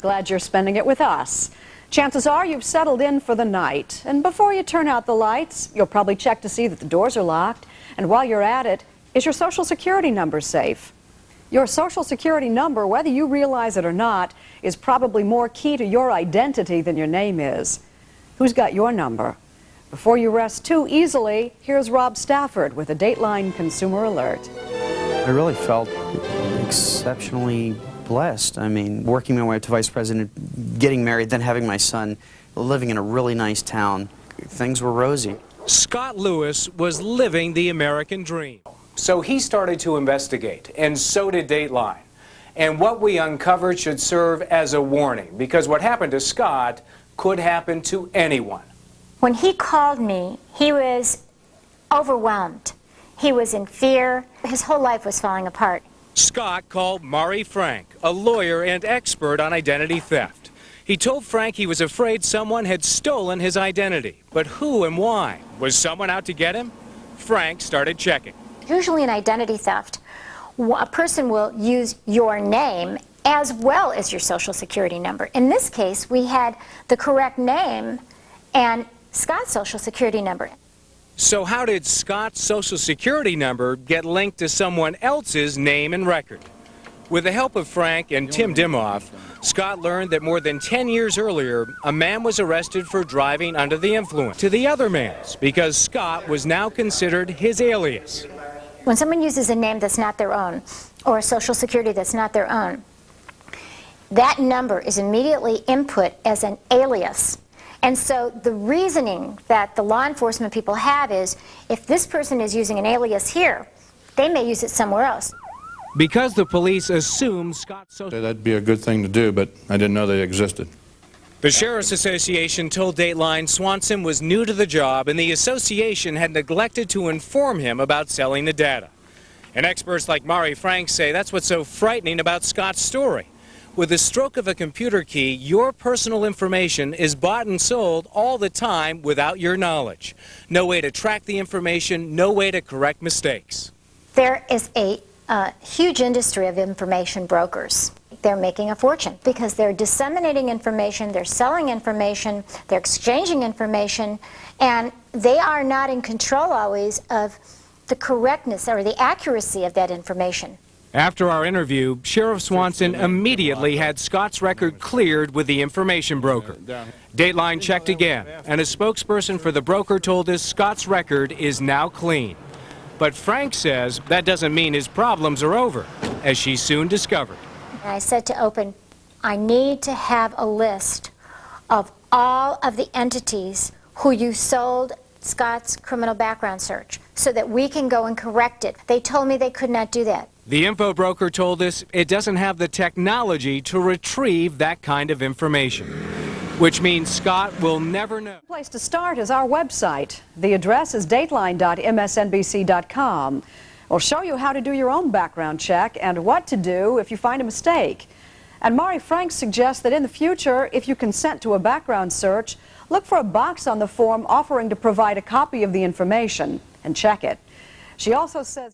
Glad you're spending it with us. Chances are you've settled in for the night. And before you turn out the lights, you'll probably check to see that the doors are locked. And while you're at it, is your Social Security number safe? Your Social Security number, whether you realize it or not, is probably more key to your identity than your name is. Who's got your number? Before you rest too easily, here's Rob Stafford with a Dateline Consumer Alert. I really felt exceptionally blessed. I mean, working my way up to vice president, getting married, then having my son, living in a really nice town. Things were rosy. Scott Lewis was living the American dream. So he started to investigate, and so did Dateline. And what we uncovered should serve as a warning, because what happened to Scott could happen to anyone. When he called me, he was overwhelmed. He was in fear. His whole life was falling apart. Scott called Mari Frank, a lawyer and expert on identity theft. He told Frank he was afraid someone had stolen his identity. But who and why? Was someone out to get him? Frank started checking. Usually in identity theft, a person will use your name as well as your Social Security number. In this case, we had the correct name and Scott's Social Security number. So how did Scott's Social Security number get linked to someone else's name and record? With the help of Frank and Tim Dimoff, Scott learned that more than 10 years earlier, a man was arrested for driving under the influence to the other man's because Scott was now considered his alias. When someone uses a name that's not their own or a Social Security that's not their own, that number is immediately input as an alias. And so the reasoning that the law enforcement people have is, if this person is using an alias here, they may use it somewhere else. Because the police assumed Scott's social... That'd be a good thing to do, but I didn't know they existed. The Sheriff's Association told Dateline Swanson was new to the job and the association had neglected to inform him about selling the data. And experts like Mari Frank say that's what's so frightening about Scott's story. With the stroke of a computer key, your personal information is bought and sold all the time without your knowledge. No way to track the information, no way to correct mistakes. There is a huge industry of information brokers. They're making a fortune because they're disseminating information, they're selling information, they're exchanging information, and they are not in control always of the correctness or the accuracy of that information. After our interview, Sheriff Swanson immediately had Scott's record cleared with the information broker. Dateline checked again, and a spokesperson for the broker told us Scott's record is now clean. But Frank says that doesn't mean his problems are over, as she soon discovered. I said to Open, I need to have a list of all of the entities who you sold Scott's criminal background search so that we can go and correct it. They told me they could not do that. The info broker told us it doesn't have the technology to retrieve that kind of information, which means Scott will never know. The place to start is our website. The address is dateline.msnbc.com. We'll show you how to do your own background check and what to do if you find a mistake. And Mari Frank suggests that in the future, if you consent to a background search, look for a box on the form offering to provide a copy of the information and check it. She also says